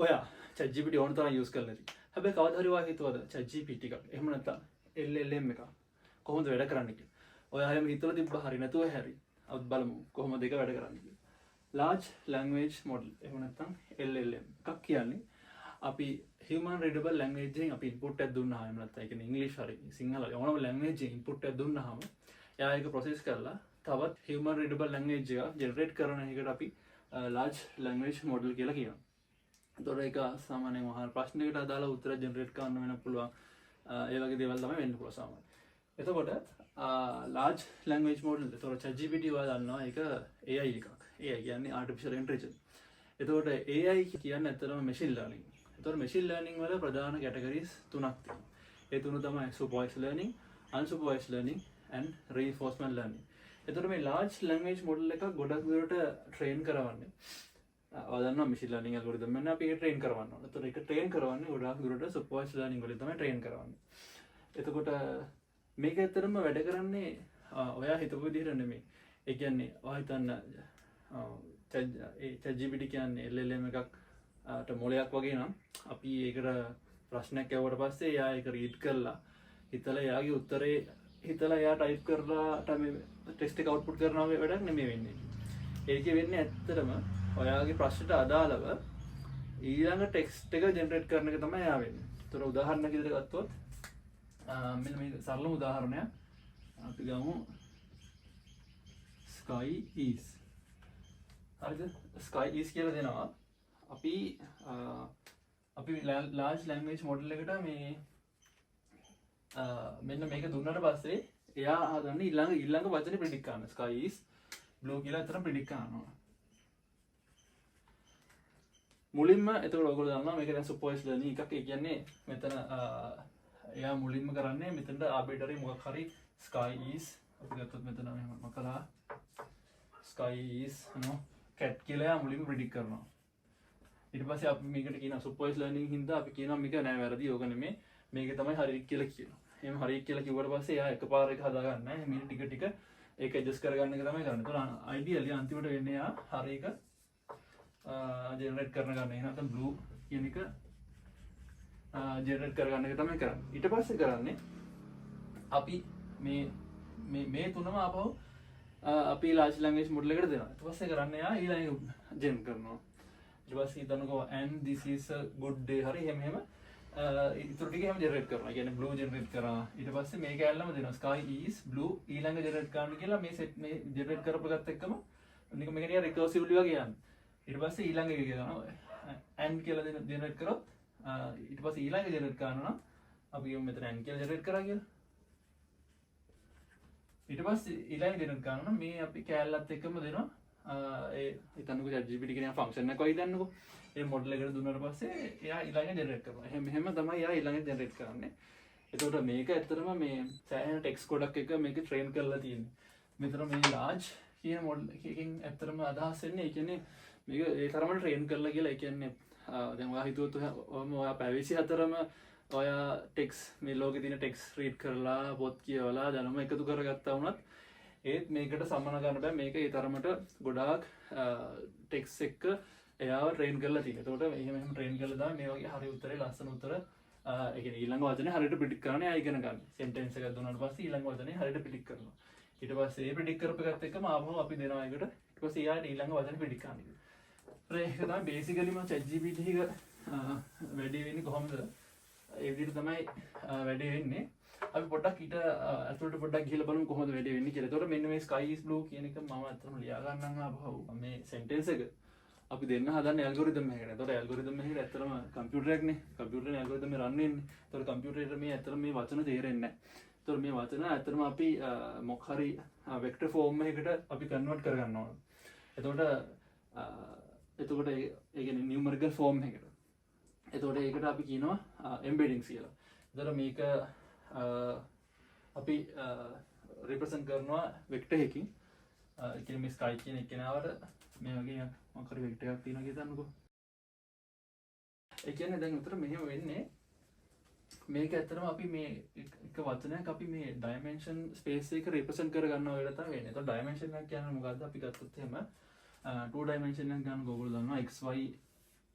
ඔයා ChatGPT ඕන තරම් යූස් කරලා ඇති. හැබැයි කවදා හරි ඔයා හිතුවද ChatGPT එකක් එහෙම නැත්නම් LLM එකක් කොහොමද වැඩ කරන්නේ කියලා? ඔයා එහෙම හිතලා තිබ්බා හරි නැතුව හැරි. අපි බලමු කොහොමද ඒක වැඩ කරන්නේ කියලා. Large language model එහෙම නැත්නම් LLM එකක් කියන්නේ අපි human readable language එකෙන් අපි input එකක් දුන්නාම එහෙම නැත්නම් ඒ කියන්නේ English හරි සිංහල හරි ඕනම language එකෙන් input එකක් දුන්නාම එයා ඒක process කරලා තවත් human readable language එක generate කරන එකට අපි large language model කියලා කියනවා. එතකොට ඒක සාමාන්‍යයෙන් මහා ප්‍රශ්නයකට අදාළ උත්තර ජෙනරේට් කරන්න වෙන පුළුවන් ඒ වගේ දේවල් තමයි වෙන්න පුළුවන් සාමාන්‍යයෙන්. එතකොට large language model එතකොට ChatGPT ඔයාලා දන්නවා ඒක AI එකක්. AI කියන්නේ artificial intelligence. එතකොට AI කියන්නේ ඇත්තටම machine learning. එතකොට machine learning වල ප්‍රධාන categories තුනක් තියෙනවා. ඒ තුන තමයි supervised learning, unsupervised learning and reinforcement learning. එතකොට මේ large language model එක ගොඩක් දුරට train කරවන්නේ ඔයාලා machine learning algorithm එකෙන් අපි ඒක train කරවන්න ඕනේ. එතකොට ඒක train කරවන්නේ ගොඩක් දුරට supervised learning වලින් තමයි train කරවන්නේ. එතකොට මේක ඇත්තටම වැඩ කරන්නේ ඔයා හිතපු විදිහට නෙමෙයි. ඒ කියන්නේ ඔයා හිතන්න ChatGPT කියන්නේ LLM එකකට මොලයක් වගේ නම් අපි ඒකට ප්‍රශ්නයක් ඇහුවට පස්සේ එයා ඒක රීඩ් කරලා හිතලා එයාගේ උත්තරේ හිතලා එයා ටයිප් කරලා තමයි ටෙක්ස්ට් එක අවුට්පුට් කරනවා වගේ වැඩක් නෙමෙයි වෙන්නේ. ඒකේ වෙන්නේ ඇත්තටම ඔයාගේ ප්‍රශ්නට අදාළව ඊළඟ ටෙක්ස්ට් එක ජෙනරේට් කරන එක තමයි එයා වෙන්නේ. ඒතර උදාහරණයක් විදිහට ගත්තොත් මෙන්න මේ සරලම උදාහරණයක් අපි ගමු sky is. හරිද? sky is කියලා දෙනවා. අපි large language model එකට මේ මෙන්න මේක දුන්නාට පස්සේ එයා හදන්නේ ඊළඟ වචනේ predict කරන්න. sky is blue කියලා අතන predict කරනවා. මුලින්ම එතකොට ඔයගොල්ලෝ දන්නවා මේක දැන් supervised learning එකක්. ඒ කියන්නේ මෙතන එයා මුලින්ම කරන්නේ මෙතනට arbitrary මොකක් හරි sky is අපි ගත්තොත් මෙතන මෙහෙම මකලා sky is cat කියලා එයා මුලින්ම predict කරනවා. ඊට පස්සේ අපි මේකට කියනවා supervised learning හින්දා අපි කියනවා මේක නෑ වැරදි ඕක නෙමෙයි මේක තමයි හරි කියලා කියනවා. එහෙම හරි කියලා කිව්වට පස්සේ එයා එකපාර එක හදා ගන්න නෑ. මේ ටික ටික ඒක adjust කරගන්න එක තමයි කරන්නේ. ඒතකොට ideally අන්තිමට වෙන්නේ එයා හරි එක ජෙනරේට් කරන ගන්න. එහෙනම් blue කියන එක ජෙනරේට් කරගන්න එක තමයි කරන්නේ. ඊට පස්සේ කරන්නේ අපි මේ තුනම ආපහු අපි large language model එකට දෙනවා. ඊට පස්සේ කරන්නේ යා ඊළඟ ජෙන් කරනවා. ඊට පස්සේ හිතන්නකෝ and this is a good day හරි එහෙම ඉතුරු ටික එහෙම ජෙනරේට් කරනවා. කියන්නේ blue ජෙනරේට් කරා. ඊට පස්සේ මේක ඇල්ලම දෙනවා sky is blue ඊළඟ ජෙනරේට් කරන්න කියලා මේ set මේ ජෙනරේට් කරපු ගත්ත එක්කම මේක නිකන් රිකර්සිව්ලි වගේ යනවා. ඊට පස්සේ ඊළඟ එක කියනවා and කියලා ජෙනරේට් කරොත් ඊට පස්සේ ඊළඟ ජෙනරේට් කරනවා නම් අපි කියමු මෙතන and කියලා ජෙනරේට් කරා කියලා. ඊට පස්සේ ඊළඟ ජෙනරේට් කරනවා නම් මේ අපි කැලලත් එක්කම දෙනවා ඒ හිතන්නකෝ ChatGPT කියන ෆන්ක්ෂන් එක වගේ දන්නකෝ. ඒ මොඩල් එකට දුන්නාට පස්සේ එයා ඊළඟ ජෙනරේට් කරනවා. එහෙම තමයි එයා ඊළඟ ජෙනරේට් කරන්නේ. එතකොට මේක ඇත්තටම මේ සෑහෙන ටෙක්ස්ට් ගොඩක් එක මේක ට්‍රේන් කරලා තියෙන්නේ. මෙතන මේ large කියන මොඩල් එකකින් ඇත්තටම අදහස් වෙන්නේ ඒ කියන්නේ මේක ඒ තරමට ට්‍රේන් කරලා කියලා. ඒ කියන්නේ දැන් ඔයා හිතුවොත් ඔයා පැය 24ම ඔයා ටෙක්ස්ට් මේ ලෝකේ තියෙන ටෙක්ස්ට් රීඩ් කරලා පොත් කියවලා දැනුම එකතු කරගත්තා වුණත් ඒත් මේකට සම්මන ගන්න බෑ. මේක ඒ තරමට ගොඩාක් ටෙක්ස්ට් එක එයාව ට්‍රේන් කරලා තියෙනවා. ඒකට එහෙම ට්‍රේන් කරලා තමයි මේ වගේ හරි උත්තරේ ලස්සන උත්තර ඒ කියන්නේ ඊළඟ වචනේ හරියට ප්‍රෙඩික්ට් කරන්න එයා ඉගෙන ගන්න. සෙන්ටෙන්ස් එකක් දුන්නාට පස්සේ ඊළඟ වචනේ හරියට ප්‍රෙඩික්ට් කරනවා. ඊට පස්සේ ඒ ප්‍රෙඩික්ට් කරපු එකත් එක්කම ආපහු අපි දෙනවා ඒකට. ඊට පස්සේ එයාට ඊළඟ වචනේ ප්‍රෙඩික්ට් කරන්න. ඒක තමයි බේසිකලිම ChatGPT එක වැඩි වෙන්නේ කොහොමද? ඒ විදිහට තමයි වැඩි වෙන්නේ. අපි පොඩ්ඩක් ඊට අතුලට පොඩ්ඩක් ගිහලා බලමු කොහොමද වැඩි වෙන්නේ කියලා. ඒතකොට මෙන්න මේ sky is blue කියන එක මම අතනම ලියා ගන්නම් ආපහු. මේ සෙන්ටෙන්ස් එක අපි දෙන්න හදන්නේ ඇල්ගොරිතම් එකකට. ඒතකොට ඇල්ගොරිතම් එකේ ඇත්තටම කම්පියුටර් එකනේ. කම්පියුටරේ ඇල්ගොරිතම් එක රන් වෙන්නේ. ඒතකොට කම්පියුටරේට මේ ඇත්තටම මේ වචන තේරෙන්නේ නැහැ. ඒතකොට මේ වචන ඇත්තටම අපි මොක හරි වෙක්ටර් ෆෝම් එකකට අපි කන්වර්ට් කරගන්න ඕන. එතකොට ඒ කියන්නේ නියුමරිකල් ෆෝම් එකකට. එතකොට ඒකට අපි කියනවා එම්බෙඩින්ග්ස් කියලා. එතකොට මේක අපි රිප්‍රසන්ට් කරනවා වෙක්ටර් එකකින්. ඒ කියන්නේ මේ ස්කයි කියන එකනවට මේ වගේ මොකක් හරි වෙක්ටර් එකක් තියෙනවා කියලා හිතන්නකෝ. ඒ කියන්නේ දැන් උතර මෙහෙම වෙන්නේ මේක ඇත්තටම අපි මේ එක වචනයක් අපි මේ ඩයිමෙන්ෂන් ස්පේස් එක රිප්‍රසන්ට් කර ගන්නවා වගේ තමයි වෙන්නේ. එතකොට ඩයිමෙන්ෂන් එක කියන්නේ මොකද්ද? අපි ගත්තොත් එහෙම 2 dimension එකක් ගන්න ඕගොල්ලෝ දන්නවා xy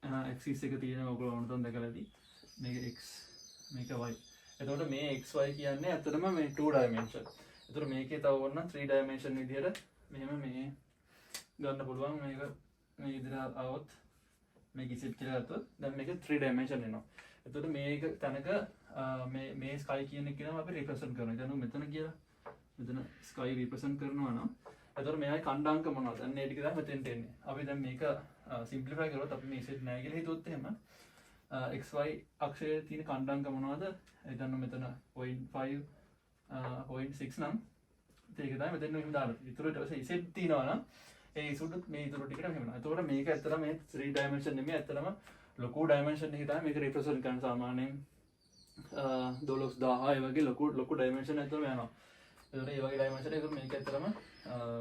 ඇක්සිස් එක තියෙන ඔයගොල්ලෝ වුණතොන් දැකලා ඇති. මේක x මේක y. එතකොට මේ xy කියන්නේ ඇත්තටම මේ 2 dimension. එතකොට මේකේ තව ඕන 3 dimension විදිහට මෙහෙම මේ ගන්න පුළුවන්. මේක මේ විදිහට આવොත් මේක ඉසෙට් කියලා ගත්තොත් දැන් මේක 3 dimension එනවා. එතකොට මේක තැනක මේ sky කියන එක කියනවා අපි represent කරනවා. දැන් මෙතන කියලා මෙතන sky represent කරනවා නම් එතකොට මේයි කණ්ඩාංක මොනවද? දැන් මේ ටික තමයි මෙතෙන්ට එන්නේ. අපි දැන් මේක simplify කරොත් අපි මේ ඉසෙට් නැහැ කියලා හිතුවොත් එහෙම xy අක්ෂයේ තියෙන කණ්ඩාංක මොනවද? එතන මෙතන 0.5 0.6 නම් ඒක තමයි මෙතන මෙහෙම දාලා. ඊටු ඊට පස්සේ ඉසෙට් තියනවා නම් ඒ ඉසුඩුත් මේ ඉතුරු ටිකට මෙහෙම නවා. එතකොට මේක ඇත්තටම මේ 3 dimension නෙමෙයි ඇත්තටම ලොකු dimension එකේ තමයි මේක represent කරන සාමාන්‍යයෙන් 12000 ඒ වගේ ලොකු dimension ඇත්තටම යනවා. එතකොට ඒ වගේ dimension එකක මේක ඇත්තටම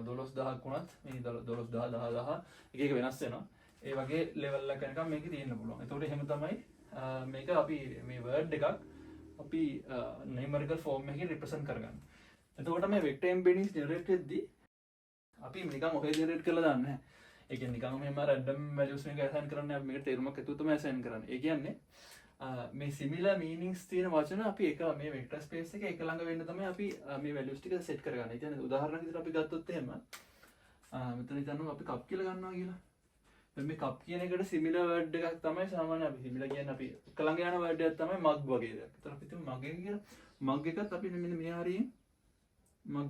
12000ක් වුණත් මේ 12000 10000 එක එක වෙනස් වෙනවා. ඒ වගේ level එකක නිකන් මේකේ තියෙන්න පුළුවන්. එතකොට එහෙම තමයි මේක අපි මේ word එකක් අපි numerical form එකකින් represent කරගන්න. එතකොට මේ vector embeddings generate වෙද්දී අපි නිකන් ඔහේ ජෙනරේට් කරලා දාන්නේ නැහැ. ඒ කියන්නේ නිකන් මෙහෙම රැන්ඩම් වැලියුස් මේක assign කරන්නේ අපි මේකට තේරුමක් ඇතුව තමයි assign කරන්නේ. ඒ කියන්නේ මේ similar meanings තියෙන වචන අපි එක මේ vector space එකේ එක ළඟ වෙන්න තමයි අපි මේ values ටික set කරගන්නේ. ඒ කියන්නේ උදාහරණයක් විදිහට අපි ගත්තොත් එහෙම මෙතන හිතන්න අපි cup කියලා ගන්නවා කියලා. දැන් මේ cup කියන එකට similar word එකක් තමයි සාමාන්‍ය අපි similar කියන්නේ අපි එක ළඟ යන word එකක් තමයි mug වගේ දෙයක්. ඒතර අපි හිතමු mug එක කියලා. mug එකත් අපි මෙන්න මේ හරියෙන් mug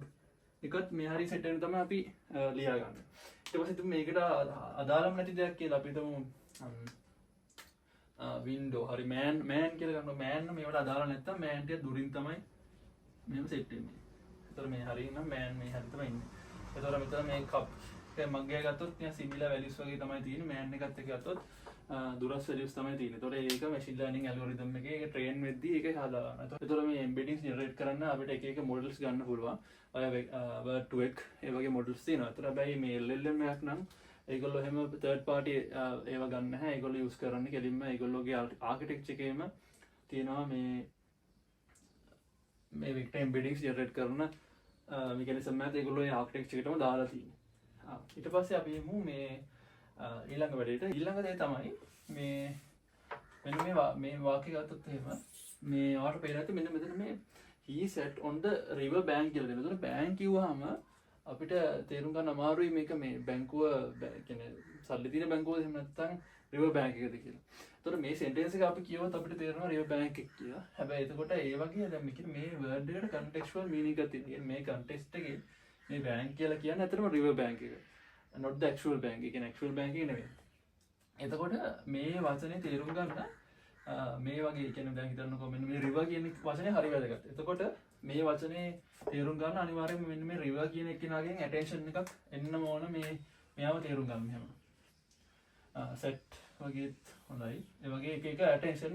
එකත් මේ හරිය සෙට් වෙන තමයි අපි ලියා ගන්න. ඊට පස්සේ තුමු මේකට අදාළම නැති දෙයක් කියලා අපි හිතමු window හරි man කියලා ගන්නවා. man මේවට අදාළ නැත්තම් man ටික දුරින් තමයි මෙහෙම සෙට් වෙන්නේ. ඒතර මේ හරිය නම් man මේ හරිය තමයි ඉන්නේ. ඒතර මෙතන මේ cup එක mug එක ගත්තොත් නිකන් similar values වගේ තමයි තියෙන්නේ. man එකත් එක ගත්තොත් දුරස් values තමයි තියෙන්නේ. ඒතර ඒක machine learning algorithm එකේ ඒක train වෙද්දී ඒක හදා ගන්න. ඒතර මේ embeddings generate කරන්න අපිට එක එක models ගන්න පුළුවන්. word to vec ඒ වගේ models තියෙනවා. ඒතර හැබැයි මේ LLM එකක් නම් ඒගොල්ලෝ එහෙම third party ඒවා ගන්න නැහැ. ඒගොල්ලෝ use කරන්නේ කෙලින්ම ඒගොල්ලෝගේ architecture එකේම තියෙනවා මේ vector embeddings generate කරන mechanism එකත් ඒගොල්ලෝ ඒ architecture එකටම දාලා තියෙනවා. ඊට පස්සේ අපි එමු මේ ඊළඟ වැඩේට. ඊළඟ දේ තමයි මෙන්න මේ වාක්‍ය ගත්තොත් එහෙම මේ ඔයාලට පේනවා ඇති මෙන්න මෙතන මේ he sat on the river bank කියලා දෙනවා. ඒතකොට bank කිව්වහම අපිට තේරුම් ගන්න අමාරුයි මේක මේ බැංකුව කියන්නේ සල්ලි තියෙන බැංකුවද එහෙම නැත්නම් river bank එකද කියලා. ඒතකොට මේ sentence එක අපි කියවොත් අපිට තේරෙනවා river bank එක කියලා. හැබැයි එතකොට ඒ වගේ දැන් මේ word එකට contextual meaning එකක් තියෙනවා. මේ context එකේ මේ bank කියලා කියන්නේ අතරම river bank එක. not the actual bank. ඒ කියන්නේ actual bank එක නෙවෙයි. එතකොට මේ වචනේ තේරුම් ගන්න මේ වගේ කියන්නේ දැන් හිතන්නකෝ මෙන්න මේ river කියන වචනේ හරි වැදගත්. එතකොට මේ වචනේ තේරුම් ගන්න අනිවාර්යයෙන්ම මෙන්න මේ river කියන එකනාගෙන් attention එකක් එන්නම ඕන මෙයාව තේරුම් ගන්න හැම. set වගේ හොඳයි. ඒ වගේ එක attention.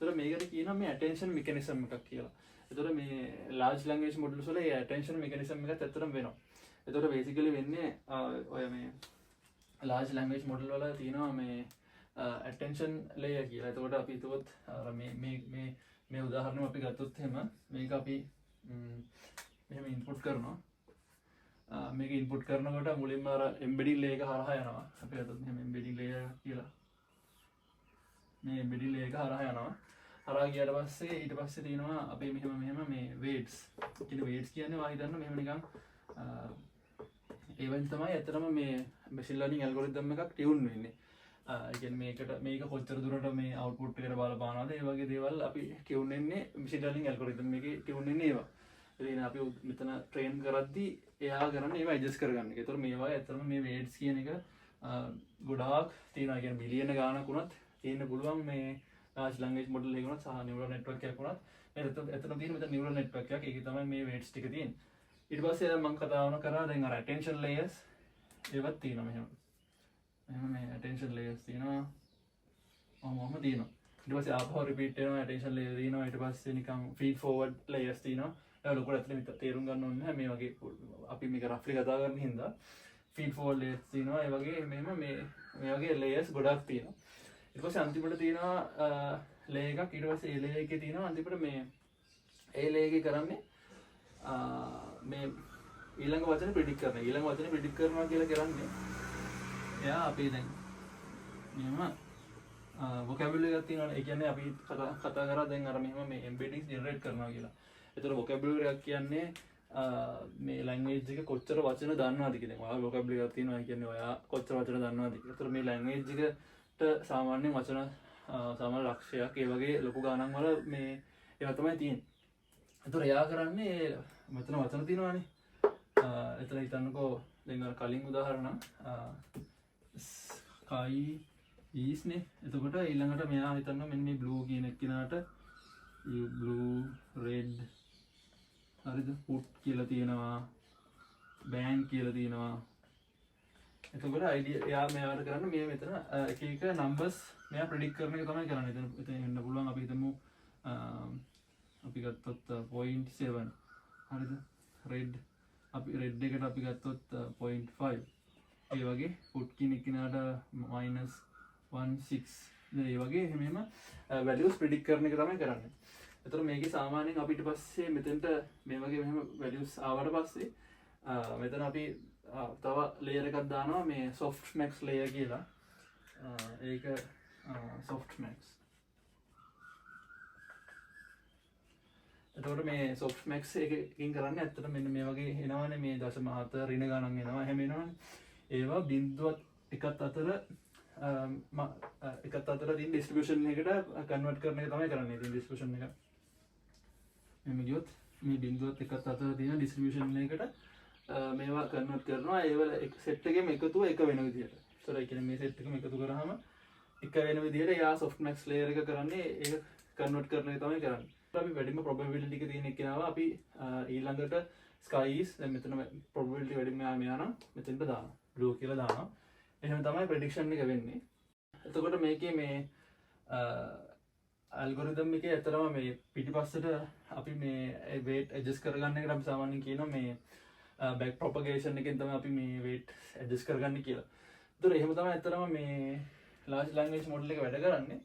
ඒතර මේකට කියනවා මේ attention mechanism එකක් කියලා. ඒතර මේ large language models වල ඒ attention mechanism එකත් ඇත්තටම වෙනවා. ඒතර basically වෙන්නේ ඔය මේ large language model වල තියෙනවා මේ attention layer කියලා. එතකොට අපි හිතුවොත් මේ උදාහරණයක් අපි ගත්තොත් එහෙම මේක අපි මෙහෙම input කරනවා. මේක input කරනකොට මුලින්ම අර embedding layer එක හරහා යනවා. අපි ගත්තොත් මෙහෙම embedding layer කියලා. මේ embedding layer එක හරහා යනවා. හරහා ගියාට පස්සේ ඊට පස්සේ තියෙනවා අපි මෙහෙම මේ weights. කියන weights කියන්නේ වා හිතන්න මෙහෙම නිකන් ඒවෙන් තමයි ඇත්තටම මේ machine learning algorithm එකක් tune වෙන්නේ. ඒ කියන්නේ මේක කොච්චර දුරට මේ output එකට බලපානවද ඒ වගේ දේවල් අපි tune වෙන්නේ machine learning algorithm එකේ tune වෙන්නේ ඒවා. ඉතින් අපි මෙතන train කරද්දී එයා කරන්නේ ඒවා adjust කරගන්න එක. ඒතකොට මේවා ඇත්තටම මේ weights කියන එක ගොඩාක් තියෙනවා. ඒ කියන්නේ මිලියන ගාණක් වුණත් තියෙන්න පුළුවන් මේ large language model එක වුණත් සහ neural network එකක් වුණත් එතන තියෙන මෙතන neural network එකක්. ඒකේ තමයි මේ weights ටික තියෙන්නේ. ඊට පස්සේ මම කතා කරා දැන් අර attention layers ඒවත් තියෙනවා මෙහෙම. මෙහෙම මේ attention layers තියෙනවා. ඔහොම තියෙනවා. ඊට පස්සේ ආපහු repeat වෙනවා attention layer තියෙනවා. ඊට පස්සේ නිකන් feed forward layers තියෙනවා. ඒක ලොකුට ඇත්තට තේරුම් ගන්න ඕනේ නැහැ. මේ වගේ අපි මේක roughly කතා කරන හින්දා feed forward layers තියෙනවා. ඒ වගේ මෙහෙම මේ වගේ layers ගොඩක් තියෙනවා. ඊට පස්සේ අන්තිමට තියෙනවා layer එකක්. ඊට පස්සේ ඒ layer එකේ තියෙනවා අන්තිමට මේ ඒ layer එකේ කරන්නේ මේ ඊළඟ වචනේ predict කරනවා. ඊළඟ වචනේ predict කරනවා කියලා කරන්නේ එයා අපි දැන් මෙහෙම vocabulary එකක් තියෙනවානේ. ඒ කියන්නේ අපි කතා කරා දැන් අර මෙහෙම මේ embeddings generate කරනවා කියලා. ඒතර vocabulary එකක් කියන්නේ මේ language එක කොච්චර වචන දන්නවද කියලා. දැන් ඔයාලා vocabulary එකක් තියෙනවා. ඒ කියන්නේ ඔයා කොච්චර වචන දන්නවද කියලා. ඒතර මේ language එකට සාමාන්‍යයෙන් වචන සාමාන්‍ය ලක්ෂයක් ඒ වගේ ලොකු ගණන් වල මේ ඒවා තමයි තියෙන්නේ. ඒතර එයා කරන්නේ මෙතන වචන තියෙනවානේ. එතන හිතන්නකෝ දැන් අර කලින් උදාහරණ sky is නේ. එතකොට ඊළඟට මෙයා හිතන්න මෙන්න මේ blue කියන එක්කිනාට blue red හරිද put කියලා තියෙනවා band කියලා තියෙනවා. එතකොට idea එයා මෙයාට කරන්න මේ මෙතන එක එක numbers මෙයා predict කරන එක තමයි කරන්නේ. එතන එන්න පුළුවන් අපි හිතමු අපි ගත්තොත් 0.7 හරිද red අපි red එකට අපි ගත්තොත් 0.5 ඒ වගේ put කියන එක්කිනාට -16 ඒ වගේ එහෙම values predict කරන එක තමයි කරන්නේ. එතකොට මේකේ සාමාන්‍යයෙන් අපිට පස්සේ මෙතෙන්ට මේ වගේ මෙහෙම values ආවට පස්සේ මෙතන අපි තව layer එකක් දානවා මේ softmax layer කියලා. ඒක softmax. එතකොට මේ softmax එකකින් කරන්නේ ඇත්තට මෙන්න මේ වගේ එනවනේ මේ 0.7 ඍණ ගණන් එනවා එහෙම එනවනේ. ඒවා බිඳුවත් එකත් අතර එකත් අතර තියෙන distribution එකට convert කරන එක තමයි කරන්නේ. ඉතින් distribution එක මෙහෙම ගියොත් මේ බිඳුවත් එකත් අතර තියෙන distribution එකට මේවා convert කරනවා. ඒවල set එකෙම එකතුව එක වෙන විදියට. ඒතර ඒ කියන්නේ මේ set එකම එකතු කරාම එක වෙන විදියට යා softmax layer එක කරන්නේ ඒක convert කරන එක තමයි කරන්නේ. අපි වැඩිම probability එක තියෙන එකනවා අපි ඊළඟට skies දැන් මෙතන probability වැඩිම යාම යනවා මෙතෙන්ට දානවා blue කියලා දානවා. එහෙම තමයි prediction එක වෙන්නේ. එතකොට මේකේ මේ algorithm එකේ ඇත්තටම මේ පිටිපස්සට අපි මේ weight adjust කරගන්න එකට අපි සාමාන්‍යයෙන් කියනවා මේ back propagation එකෙන් තමයි අපි මේ weight adjust කරගන්නේ කියලා. ඒතර එහෙම තමයි ඇත්තටම මේ large language model එක වැඩ කරන්නේ.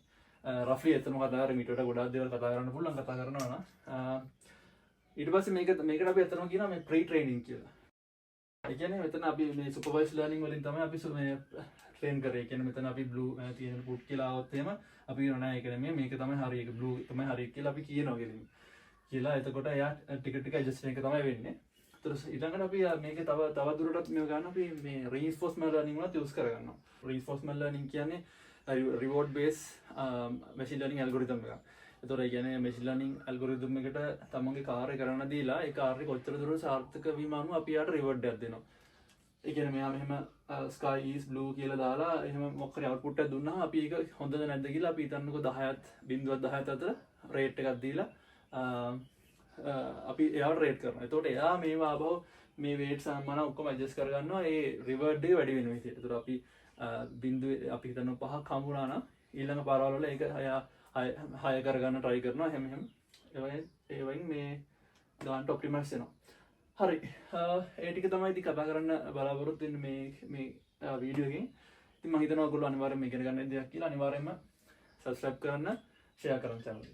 roughly එතන කතා කරලා මීට වඩා ගොඩාක් දේවල් කතා කරන්න පුළුවන් කතා කරනවා නම් ඊට පස්සේ මේකට අපි ඇත්තටම කියනවා මේ pre training කියලා. ඒ කියන්නේ මෙතන අපි මේ supervised learning වලින් තමයි අපි මේ train කරේ. ඒ කියන්නේ මෙතන අපි blue තියෙන put කියලා આવොත් එහෙම අපි කියනවා නෑ ඒක නෙමෙයි මේක තමයි හරි ඒක blue තමයි හරි කියලා අපි කියනවා කියලා. එතකොට එයා ටික ටික adjust එක තමයි වෙන්නේ. ඒතර ඊළඟට අපි මේක තව දුරටත් මේක ගන්න අපි මේ reinforcement learning වලත් use කරගන්නවා. reinforcement learning කියන්නේ reward based machine learning algorithm එකක්. එතකොට ඒ කියන්නේ machine learning algorithm එකට තමන්ගේ කාර්ය කරන්න දීලා ඒ කාර්ය කොච්චර දුරට සාර්ථක වීම අනුව අපි යාට reward එකක් දෙනවා. ඒ කියන්නේ මෙයා මෙහෙම sky is blue කියලා දාලා එහෙම මොකක් හරි output එකක් දුන්නා අපි ඒක හොඳද නැද්ද කියලා අපි හිතන්නකෝ 10ත් 0.10 අතර rate එකක් දීලා අපි එයාට rate කරනවා. එතකොට එයා මේවා ආපහු මේ weight සම්මාන ඔක්කොම adjust කරගන්නවා ඒ reward එක වැඩි වෙන විදිහට. එතකොට අපි බිඳුවේ අපි හිතනවා 5ක් හම්බුනා නම් ඊළඟ පාරවල් වල ඒක 6 කරගන්න try කරනවා. එහෙම ඒ වයින් මේ ගානට ඔප්ටිමයිස් වෙනවා. හරි. ඒ ටික තමයි ඉතින් කතා කරන්න බලාපොරොත්තු වෙන්නේ මේ වීඩියෝ එකෙන්. ඉතින් මම හිතනවා ඔයගොල්ලෝ අනිවාර්යෙන්ම ඉගෙන ගන්න දෙයක් කියලා අනිවාර්යෙන්ම subscribe කරන්න, share කරන්න channel එක.